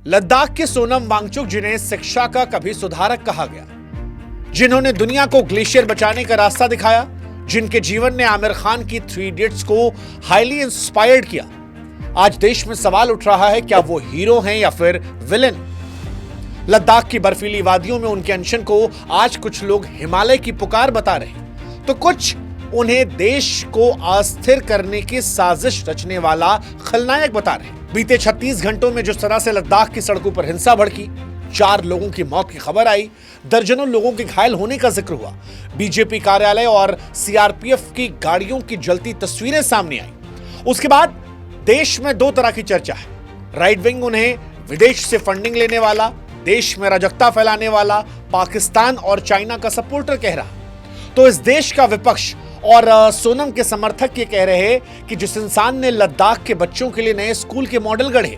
लद्दाख के सोनम वांगचुक, जिन्हें शिक्षा का कभी सुधारक कहा गया, जिन्होंने दुनिया को ग्लेशियर बचाने का रास्ता दिखाया, जिनके जीवन ने आमिर खान की 3 इडियट्स को हाईली इंस्पायर्ड किया, आज देश में सवाल उठ रहा है, क्या वो हीरो हैं या फिर विलेन? लद्दाख की बर्फीली वादियों में उनके अनशन को आज कुछ लोग हिमालय की पुकार बता रहे हैं, तो कुछ उन्हें देश को अस्थिर करने की साजिश रचने वाला खलनायक बता रहे हैं। बीते 36 घंटों में जिस तरह से लद्दाख की सड़कों पर हिंसा भड़की, 4 लोगों की मौत की खबर आई, दर्जनों लोगों के घायल होने का जिक्र हुआ, बीजेपी कार्यालय और सीआरपीएफ की गाड़ियों की जलती तस्वीरें सामने आई, उसके बाद देश में 2 तरह की चर्चा है। राइट विंग उन्हें विदेश से फंडिंग लेने वाला, देश में अराजकता फैलाने वाला, पाकिस्तान और चाइना का सपोर्टर कह रहा, तो इस देश का विपक्ष और सोनम के समर्थक ये कह रहे हैं कि जिस इंसान ने लद्दाख के बच्चों के लिए नए स्कूल के मॉडल गढ़े,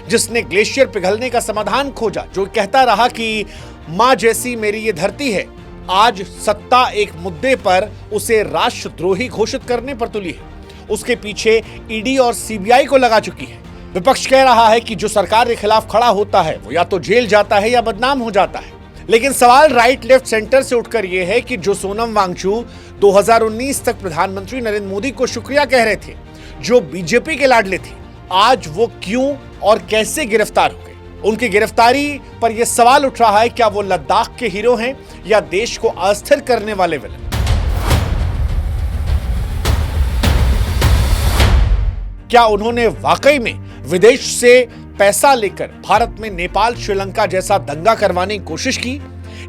जिसने ग्लेशियर पिघलने का समाधान खोजा, जो कहता रहा कि मां जैसी मेरी ये धरती है, आज सत्ता एक मुद्दे पर उसे राष्ट्रद्रोही घोषित करने पर तुली है, उसके पीछे ईडी और सीबीआई को लगा चुकी है। विपक्ष कह रहा है कि जो सरकार के खिलाफ खड़ा होता है वो या तो जेल जाता है या बदनाम हो जाता है। लेकिन सवाल राइट लेफ्ट सेंटर से उठकर यह है कि जो सोनम वांगचुक 2019 तक प्रधानमंत्री नरेंद्र मोदी को शुक्रिया कह रहे थे, जो बीजेपी के लाडले थे, आज वो क्यों और कैसे गिरफ्तार हो गए? उनकी गिरफ्तारी पर यह सवाल उठ रहा है, क्या वो लद्दाख के हीरो हैं या देश को अस्थिर करने वाले विलेन? क्या उन्होंने वाकई में विदेश से पैसा लेकर भारत में नेपाल, श्रीलंका जैसा दंगा करवाने की कोशिश की,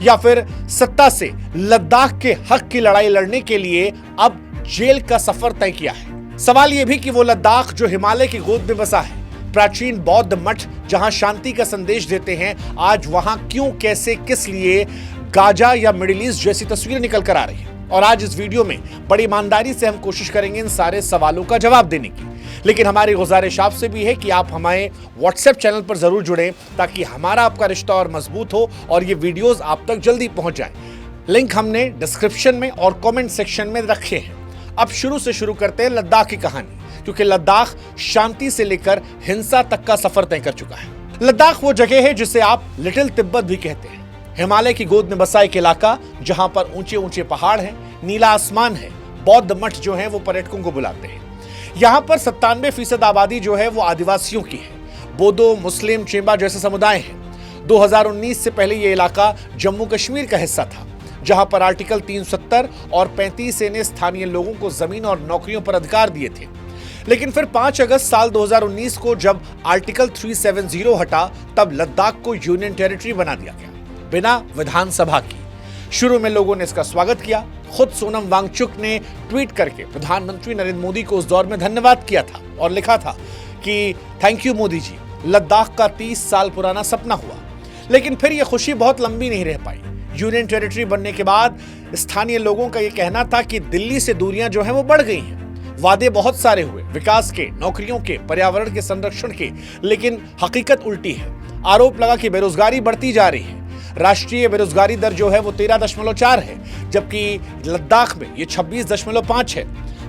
या फिर सत्ता से लद्दाख के हक की लड़ाई लड़ने के लिए अब जेल का सफर तय किया है? सवाल यह भी कि वो लद्दाख जो हिमालय की गोद में बसा है, प्राचीन बौद्ध मठ जहां शांति का संदेश देते हैं, आज वहां क्यों, कैसे, किस लिए गाजा या मिडिल ईस्ट जैसी तस्वीरें निकल कर आ रही है? और आज इस वीडियो में बड़ी ईमानदारी से हम कोशिश करेंगे इन सारे सवालों का जवाब देने की। लेकिन हमारी गुजारिश आपसे भी है कि आप हमारे व्हाट्सएप चैनल पर जरूर जुड़ें, ताकि हमारा आपका रिश्ता और मजबूत हो और ये वीडियोस आप तक जल्दी पहुंच जाएं। लिंक हमने डिस्क्रिप्शन में और कमेंट सेक्शन में रखे हैं। अब शुरू से शुरू करते हैं लद्दाख की कहानी, क्योंकि लद्दाख शांति से लेकर हिंसा तक का सफर तय कर चुका है। लद्दाख वो जगह है जिसे आप लिटिल तिब्बत भी कहते हैं। हिमालय की गोद में बसा एक इलाका जहां पर ऊंचे ऊंचे पहाड़ हैं, नीला आसमान है, बौद्ध मठ जो है वो पर्यटकों को बुलाते हैं। यहाँ पर 97% आबादी जो है वो आदिवासियों की है। बोडो, मुस्लिम, चेंबा जैसे समुदाय हैं। 2019 से पहले ये इलाका जम्मू कश्मीर का हिस्सा था, जहां पर आर्टिकल 370 और 35A ने स्थानीय लोगों को जमीन और नौकरियों पर अधिकार दिए थे। लेकिन फिर 5 अगस्त साल 2019 को जब आर्टिकल 370 हटा, तब लद्दाख को यूनियन टेरिटरी बना दिया गया, बिना विधानसभा की। शुरू में लोगों ने इसका स्वागत किया। खुद सोनम वांगचुक ने ट्वीट करके प्रधानमंत्री नरेंद्र मोदी को उस दौर में धन्यवाद किया था और लिखा था कि थैंक यू मोदी जी, लद्दाख का 30 साल पुराना सपना हुआ। लेकिन फिर यह खुशी बहुत लंबी नहीं रह पाई। यूनियन टेरिटरी बनने के बाद स्थानीय लोगों का यह कहना था कि दिल्ली से दूरियां जो है वो बढ़ गई हैं। वादे बहुत सारे हुए, विकास के, नौकरियों के, पर्यावरण के संरक्षण के, लेकिन हकीकत उल्टी है। आरोप लगा कि बेरोजगारी बढ़ती जा रही है। राष्ट्रीय बेरोजगारी दर जो है वो 13.4 है, जबकि लद्दाख में ये 26.5 है।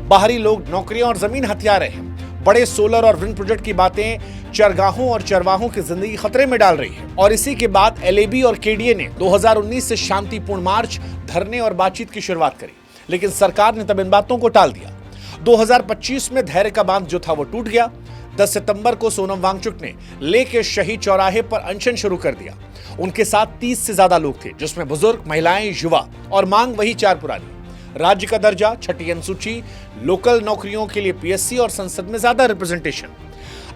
बाहरी लोग नौकरियां और जमीन हथिया रहे हैं। बड़े सोलर और विंड प्रोजेक्ट की बातें चरगाहों और चरवाहों की जिंदगी खतरे में डाल रही है। और इसी के बाद एलएबी और केडीए ने 2019 से शांतिपूर्ण मार्च, धरने और बातचीत की शुरुआत करी, लेकिन सरकार ने तब इन बातों को टाल दिया। 2025 में धैर्य का बांध जो था वो टूट गया। 10 सितंबर को सोनम वांगचुक ने लेह के शहीद चौराहे पर अनशन शुरू कर दिया। उनके साथ 30 से ज्यादा लोग थे, जिसमें बुजुर्ग, महिलाएं, युवा, और मांग वही 4 पुरानी: राज्य का दर्जा, छठी अनुसूची, लोकल नौकरियों के लिए पीएससी और संसद में ज्यादा रिप्रेजेंटेशन।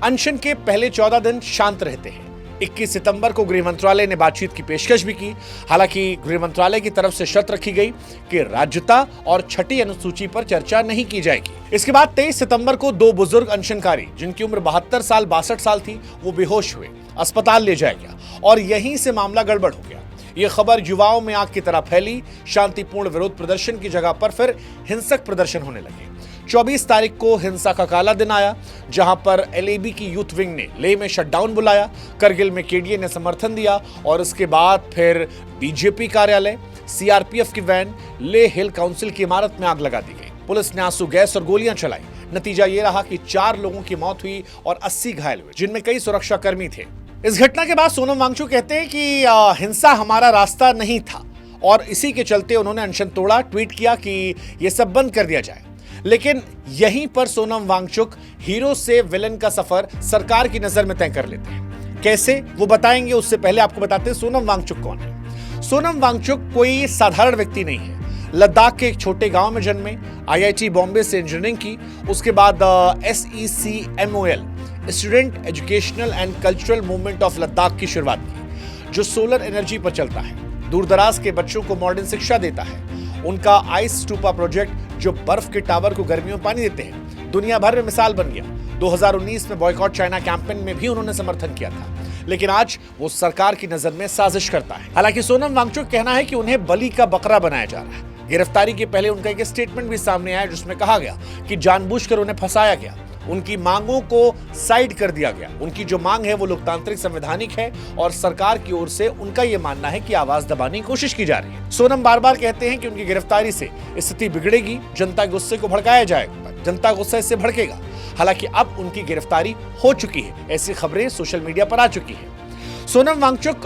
अनशन के पहले 14 दिन शांत रहते हैं। 21 सितंबर को गृह मंत्रालय ने बातचीत की पेशकश भी की। हालांकि गृह मंत्रालय की तरफ से शर्त रखी गई कि राज्यता और छठी अनुसूची पर चर्चा नहीं की जाएगी। इसके बाद 23 सितंबर को 2 बुजुर्ग अनशनकारी, जिनकी उम्र 72 साल 62 साल थी, वो बेहोश हुए, अस्पताल ले जाया गया और यहीं से मामला गड़बड़ हो गया। ये खबर युवाओं में आग की तरह फैली। शांतिपूर्ण विरोध प्रदर्शन की जगह पर फिर हिंसक प्रदर्शन होने लगे। 24 तारीख को हिंसा का काला दिन आया, जहां पर एलएबी की यूथ विंग ने लेह में शटडाउन बुलाया, करगिल में केडीए ने समर्थन दिया और उसके बाद फिर बीजेपी कार्यालय, सीआरपीएफ की वैन, लेह हिल काउंसिल की इमारत में आग लगा दी गई। पुलिस ने आंसू गैस और गोलियां चलाई। नतीजा ये रहा कि 4 लोगों की मौत हुई और 80 घायल हुए, जिनमें कई सुरक्षाकर्मी थे। इस घटना के बाद सोनम वांगचुक कहते हैं कि हिंसा हमारा रास्ता नहीं था और इसी के चलते उन्होंने अनशन तोड़ा, ट्वीट किया कि यह सब बंद कर दिया जाए। लेकिन यहीं पर सोनम वांगचुक हीरो से विलन का सफर सरकार की नजर में तय कर लेते हैं। कैसे, वो बताएंगे। उससे पहले आपको बताते हैं सोनम वांगचुक कौन है। सोनम वांगचुक कोई साधारण व्यक्ति नहीं है। लद्दाख के एक छोटे गांव में जन्मे, IIT बॉम्बे से इंजीनियरिंग की, उसके बाद SECMOL student educational and cultural movement of Ladakh की शुरुआत की, जो सोलर एनर्जी पर चलता है, दूर दराज के बच्चों को मॉडर्न शिक्षा देता है। उनका आइस स्टूपा प्रोजेक्ट, जो बर्फ के टावर को गर्मियों में पानी देते हैं, दुनिया भर में मिसाल बन गया। 2019 में बॉयकॉट चाइना कैंपेन में भी उन्होंने समर्थन किया था, लेकिन आज वो सरकार की नजर में साजिश करता है। हालांकि सोनम वांगचुक कहना है कि उन्हें बलि का बकरा बनाया जा रहा है। गिरफ्तारी के पहले उनका एक स्टेटमेंट भी सामने आया, जिसमें कहा गया कि जानबूझकर उन्हें फंसाया गया, उनकी मांगों को साइड कर दिया गया। उनकी जो मांग है वो लोकतांत्रिक संवैधानिक है और सरकार की ओर से उनका ये मानना है कि आवाज दबाने की कोशिश की जा रही है। सोनम बार बार कहते हैं कि उनकी गिरफ्तारी से स्थिति बिगड़ेगी, जनता के गुस्से को भड़काया जाएगा, जनता गुस्सा इससे भड़केगा। हालांकि अब उनकी गिरफ्तारी हो चुकी है, ऐसी खबरें सोशल मीडिया पर आ चुकी है। सोनम वांगचुक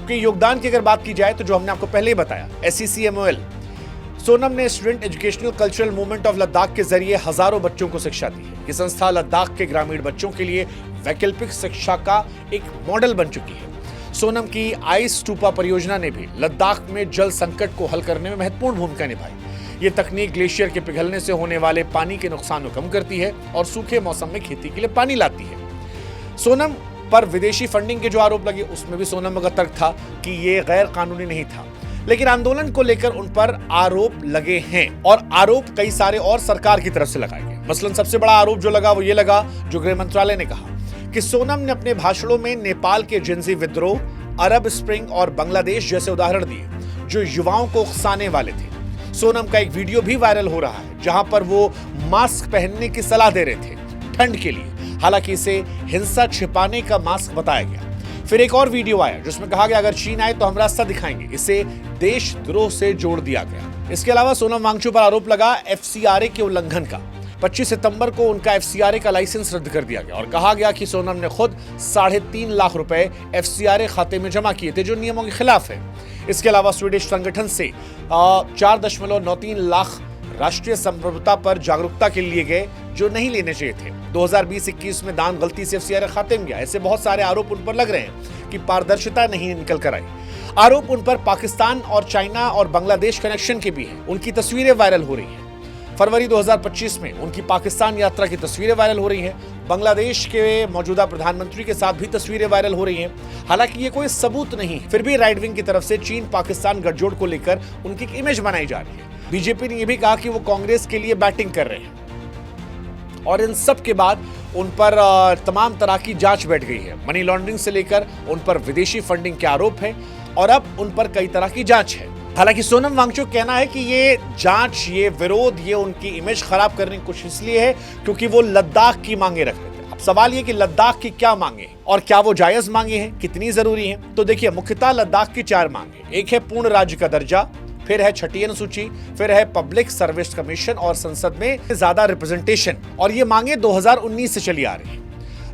के योगदान की अगर बात की जाए तो जो हमने आपको पहले ही बताया, SECMOL, सोनम ने student educational cultural movement of Ladakh के जरिए हजारों बच्चों को शिक्षा दी है। ये संस्था लद्दाख के ग्रामीण बच्चों के लिए वैकल्पिक शिक्षा का एक मॉडल बन चुकी है। सोनम की आइस स्टूपा परियोजना ने भी लद्दाख में जल संकट को हल करने में महत्वपूर्ण भूमिका निभाई। ये तकनीक ग्लेशियर के पिघलने से होने वाले पानी के नुकसान को कम करती है और सूखे मौसम में खेती के लिए पानी लाती है। सोनम पर विदेशी फंडिंग के जो आरोप लगे, उसमें भी सोनम का तर्क था कि ये गैर कानूनी नहीं था, लेकिन आंदोलन को लेकर उन पर आरोप लगे हैं और आरोप कई सारे और सरकार की तरफ से लगाए गए। मसलन सबसे बड़ा आरोप जो लगा वो ये लगा, जो गृह मंत्रालय ने कहा कि सोनम ने अपने भाषणों में नेपाल के जिन्सी विद्रोह, अरब स्प्रिंग और बांग्लादेश जैसे उदाहरण दिए, जो युवाओं को उकसाने वाले थे। सोनम का एक वीडियो भी वायरल हो रहा है, जहां पर वो मास्क पहनने की सलाह दे रहे थे ठंड के लिए। हालांकि इसे हिंसा छिपाने का मास्क बताया गया। फिर एक और वीडियो आया जिसमें कहा गया अगर चीन आए तो हम रास्ता दिखाएंगे, इसे देशद्रोह से जोड़ दिया गया। इसके अलावा सोनम वांगचुक पर आरोप लगा FCRA के उल्लंघन का। 25 सितंबर को उनका FCRA का लाइसेंस रद्द कर दिया गया और कहा गया कि सोनम ने खुद 3.5 लाख रुपए FCRA खाते में जमा किए थे, जो नियमों के खिलाफ है। इसके अलावा स्वीडिश संगठन से 4.93 लाख राष्ट्रीय संप्रभुता पर जागरूकता के लिए गए, जो नहीं लेने चाहिए थे। 2020-21 में दान गलती से FCRA खाते में गया। ऐसे बहुत सारे आरोप उन पर लग रहे हैं कि पारदर्शिता नहीं निकल कर आई। आरोप उन पर पाकिस्तान और चाइना और बांग्लादेश कनेक्शन के भी हैं। उनकी तस्वीरें वायरल हो रही हैं। फरवरी 2025 में उनकी पाकिस्तान यात्रा की तस्वीरें वायरल हो रही हैं। बांग्लादेश के मौजूदा प्रधानमंत्री के साथ भी तस्वीरें वायरल हो रही हैं। हालांकि ये कोई सबूत नहीं है, फिर भी राइट विंग की तरफ से चीन पाकिस्तान गठजोड़ को लेकर उनकी एक इमेज बनाई जा रही है। बीजेपी ने यह भी कहा कि वो कांग्रेस के लिए बैटिंग कर रहे हैं और इन सब के बाद उन पर तमाम तरह की जांच बैठ गई है। मनी लॉन्ड्रिंग से लेकर उन पर विदेशी फंडिंग के आरोप हैं और अब उन पर कई तरह की जांच है। हालांकि सोनम वांगचुक कहना है कि ये जांच, ये विरोध, ये उनकी इमेज खराब करने की कोशिश इसलिए है क्योंकि वो लद्दाख की मांगे रख रहे थे। अब सवाल ये कि लद्दाख की क्या मांगे और क्या वो जायज मांगे हैं, कितनी जरूरी हैं? तो देखिए, मुख्यतः लद्दाख की 4 मांगे। एक है पूर्ण राज्य का दर्जा, फिर है छठी अनुसूची, फिर है पब्लिक सर्विस कमीशन और संसद में ज्यादा रिप्रेजेंटेशन। और ये मांगे 2019 से चली आ रही है।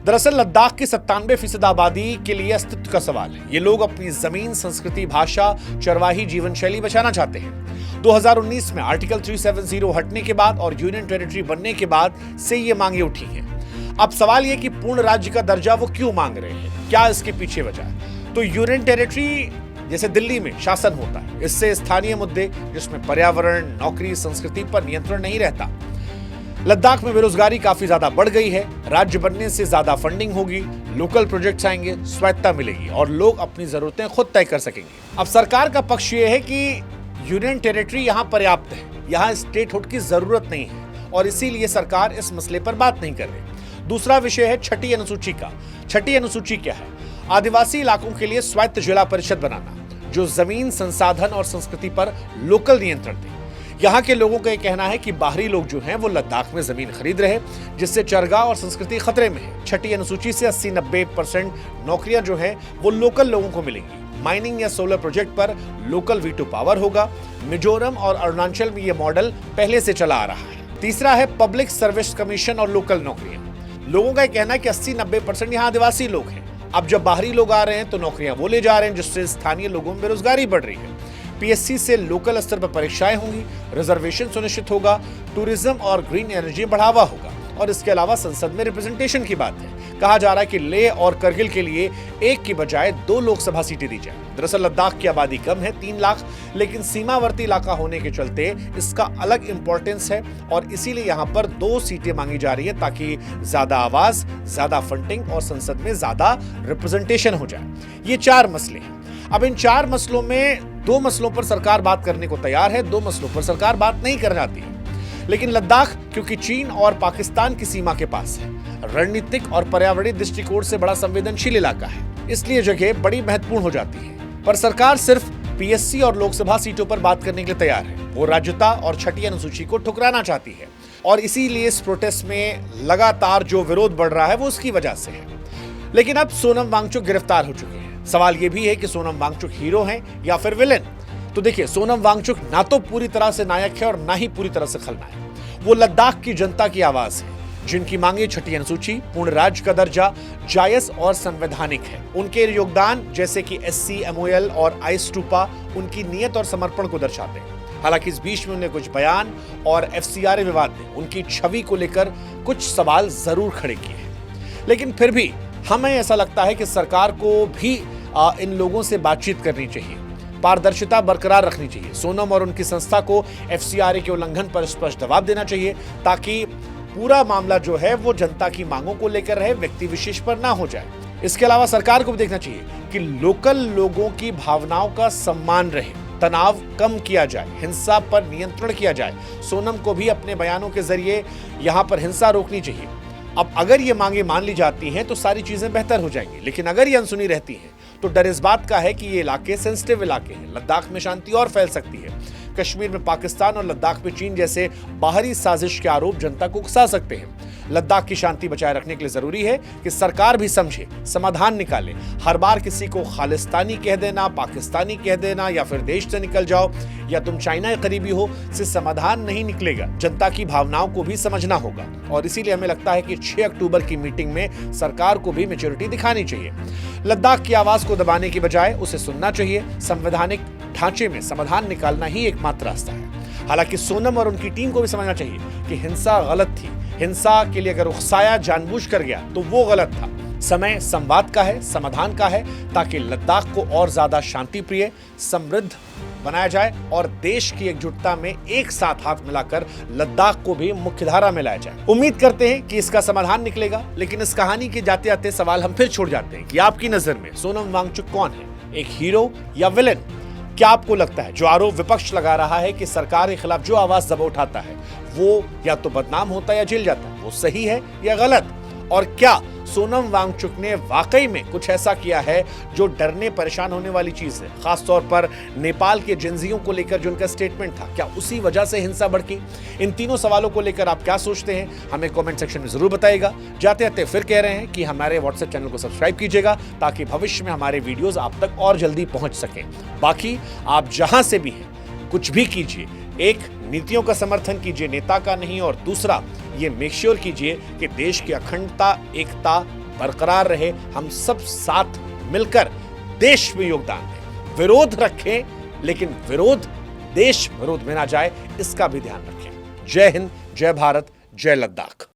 दरअसल लद्दाख की 97% आबादी के लिए अस्तित्व का सवाल है। ये लोग अपनी जमीन, संस्कृति, भाषा, चरवाही जीवन शैली बचाना चाहते हैं। 2019 में आर्टिकल 370 हटने के बाद और यूनियन टेरिटरी बनने के बाद से ये मांगे उठी हैं। अब सवाल ये कि पूर्ण राज्य का दर्जा वो क्यों मांग रहे हैं, क्या इसके पीछे वजह है? तो यूनियन टेरिटरी जैसे दिल्ली में शासन होता है, इससे स्थानीय मुद्दे जिसमें पर्यावरण, नौकरी, संस्कृति पर नियंत्रण नहीं रहता। लद्दाख में बेरोजगारी काफी ज्यादा बढ़ गई है। राज्य बनने से ज्यादा फंडिंग होगी, लोकल प्रोजेक्ट्स आएंगे, स्वायत्तता मिलेगी और लोग अपनी जरूरतें खुद तय कर सकेंगे। अब सरकार का पक्ष ये है कि यूनियन टेरिटरी यहाँ पर्याप्त है, यहाँ स्टेटहुड की जरूरत नहीं है और इसीलिए सरकार इस मसले पर बात नहीं कर रही। दूसरा विषय है छठी अनुसूची का। छठी अनुसूची क्या है? आदिवासी इलाकों के लिए स्वायत्त जिला परिषद बनाना, जो जमीन, संसाधन और संस्कृति पर लोकल नियंत्रण दे। यहाँ के लोगों का यह कहना है कि बाहरी लोग जो हैं वो लद्दाख में जमीन खरीद रहे, जिससे चरगा और संस्कृति खतरे में है। छठी अनुसूची से 80-90% नौकरियां जो हैं वो लोकल लोगों को मिलेंगी। माइनिंग या सोलर प्रोजेक्ट पर लोकल वीटो पावर होगा। मिजोरम और अरुणाचल में यह मॉडल पहले से चला आ रहा है। तीसरा है पब्लिक सर्विस कमीशन और लोकल नौकरियां। लोगों का यह कहना है कि 80-90% यहाँ आदिवासी लोग हैं अब जब बाहरी लोग आ रहे हैं तो नौकरियां वो ले जा रहे हैं, जिससे स्थानीय लोगों में बेरोजगारी बढ़ रही है। पीएससी से लोकल स्तर पर परीक्षाएं होंगी, रिजर्वेशन सुनिश्चित होगा, टूरिज्म और ग्रीन एनर्जी बढ़ावा होगा। और इसके अलावा संसद में रिप्रेजेंटेशन की बात है। कहा जा रहा है कि लेह और करगिल के लिए एक की बजाय 2 लोकसभा सीटें दी जाए। दरअसल लद्दाख की आबादी कम है, 3 लाख, लेकिन सीमावर्ती इलाका होने के चलते इसका अलग इंपॉर्टेंस है और इसीलिए यहां पर 2 सीटें मांगी जा रही है ताकि ज्यादा आवाज, ज्यादा फंडिंग और संसद में ज्यादा रिप्रेजेंटेशन हो जाए। ये 4 मसले हैं। अब इन 4 मसलों में 2 मसलों पर सरकार बात करने को तैयार है, 2 मसलों पर सरकार बात नहीं करना चाहती है। लेकिन लद्दाख क्योंकि चीन और पाकिस्तान की सीमा के पास है, रणनीतिक और पर्यावरणीय दृष्टिकोण से बड़ा संवेदनशील इलाका है, इसलिए जगह बड़ी महत्वपूर्ण हो जाती है। पर सरकार सिर्फ पीएससी और लोकसभा सीटों पर बात करने के लिए तैयार है। वो राज्यता और छठी अनुसूची को ठुकराना चाहती है और इसीलिए इस प्रोटेस्ट में लगातार जो विरोध बढ़ रहा है वो उसकी वजह से है। लेकिन अब सोनम वांगचुक गिरफ्तार हो चुके हैं। सवाल ये भी है कि सोनम वांगचुक हीरो हैं या फिर विलेन। तो देखिए, सोनम वांगचुक ना तो पूरी तरह से नायक है और ना ही पूरी तरह से खलनायक। वो लद्दाख की जनता की आवाज है, जिनकी मांगे छठी अनुसूची, पूर्ण राज्य का दर्जा, जायज और संवैधानिक है। उनके योगदान जैसे कि एससी, एमओएल और आइस्टूपा उनकी नियत और समर्पण को दर्शाते हैं। हालांकि इस बीच में उन्हें कुछ बयान और एफसीआरए विवाद ने उनकी छवि को लेकर कुछ सवाल जरूर खड़े किए हैं। लेकिन फिर भी हमें ऐसा लगता है कि सरकार को भी इन लोगों से बातचीत करनी चाहिए, पारदर्शिता बरकरार रखनी चाहिए। सोनम और उनकी संस्था को एफसीआरए के उल्लंघन पर स्पष्ट जवाब देना चाहिए ताकि पूरा मामला जो है वो जनता की मांगों को लेकर रहे, व्यक्ति विशेष पर ना हो जाए। इसके अलावा सरकार को भी देखना चाहिए कि लोकल लोगों की भावनाओं का सम्मान रहे, तनाव कम किया जाए, हिंसा पर नियंत्रण किया जाए। सोनम को भी अपने बयानों के जरिए यहाँ पर हिंसा रोकनी चाहिए। अब अगर ये मांगे मान ली जाती हैं तो सारी चीजें बेहतर हो जाएंगी, लेकिन अगर ये अनसुनी रहती हैं तो डर इस बात का है कि ये इलाके सेंसिटिव इलाके हैं। लद्दाख में शांति और फैल सकती है। कश्मीर में पाकिस्तान और लद्दाख में चीन जैसे बाहरी साजिश के आरोप जनता को उकसा सकते हैं। लद्दाख की शांति बचाए रखने के लिए जरूरी है कि सरकार भी समझे, समाधान निकाले। हर बार किसी को खालिस्तानी कह देना, पाकिस्तानी कह देना या फिर देश से निकल जाओ या तुम चाइना के करीबी हो, से समाधान नहीं निकलेगा। जनता की भावनाओं को भी समझना होगा और इसीलिए हमें लगता है कि 6 अक्टूबर की मीटिंग में सरकार को भी मैच्योरिटी दिखानी चाहिए। लद्दाख की आवाज को दबाने की बजाय उसे सुनना चाहिए। संवैधानिक ढांचे में समाधान निकालना ही एकमात्र रास्ता है। हालांकि सोनम और उनकी टीम को भी समझना चाहिए कि हिंसा गलत थी। हिंसा के लिए अगर उकसाया जानबूझ कर गया तो वो गलत था। समय संवाद का है, समाधान का है, ताकि लद्दाख को और ज्यादा शांति प्रिय, समृद्ध बनाया जाए और देश की एकजुटता में एक साथ हाथ मिलाकर लद्दाख को भी मुख्यधारा में लाया जाए। उम्मीद करते हैं कि इसका समाधान निकलेगा। लेकिन इस कहानी के जाते जाते सवाल हम फिर छोड़ जाते हैं कि आपकी नजर में सोनम वांगचुक कौन है, एक हीरो या विलेन? क्या आपको लगता है जो आरोप विपक्ष लगा रहा है कि सरकार के खिलाफ जो आवाज दबा उठाता है वो या तो बदनाम होता है या जेल जाता है, वो सही है या गलत? और क्या सोनम वांगचुक ने वाकई में कुछ ऐसा किया है जो डरने परेशान होने वाली चीज है? खासतौर पर नेपाल के जिंजियों को लेकर जो उनका स्टेटमेंट था, क्या उसी वजह से हिंसा भड़की? इन तीनों सवालों को लेकर आप क्या सोचते हैं, हमें कमेंट सेक्शन में जरूर बताइएगा। जाते जाते फिर कह रहे हैं कि हमारे व्हाट्सएप चैनल को सब्सक्राइब कीजिएगा ताकि भविष्य में हमारे वीडियोज आप तक और जल्दी पहुंच सकें। बाकी आप जहां से भी हैं, कुछ भी कीजिए, एक नीतियों का समर्थन कीजिए, नेता का नहीं, और दूसरा ये मेक श्योर कीजिए कि देश की अखंडता, एकता बरकरार रहे। हम सब साथ मिलकर देश में योगदान दें। विरोध रखें, लेकिन विरोध देश विरोध में ना जाए, इसका भी ध्यान रखें। जय हिंद, जय भारत, जय लद्दाख।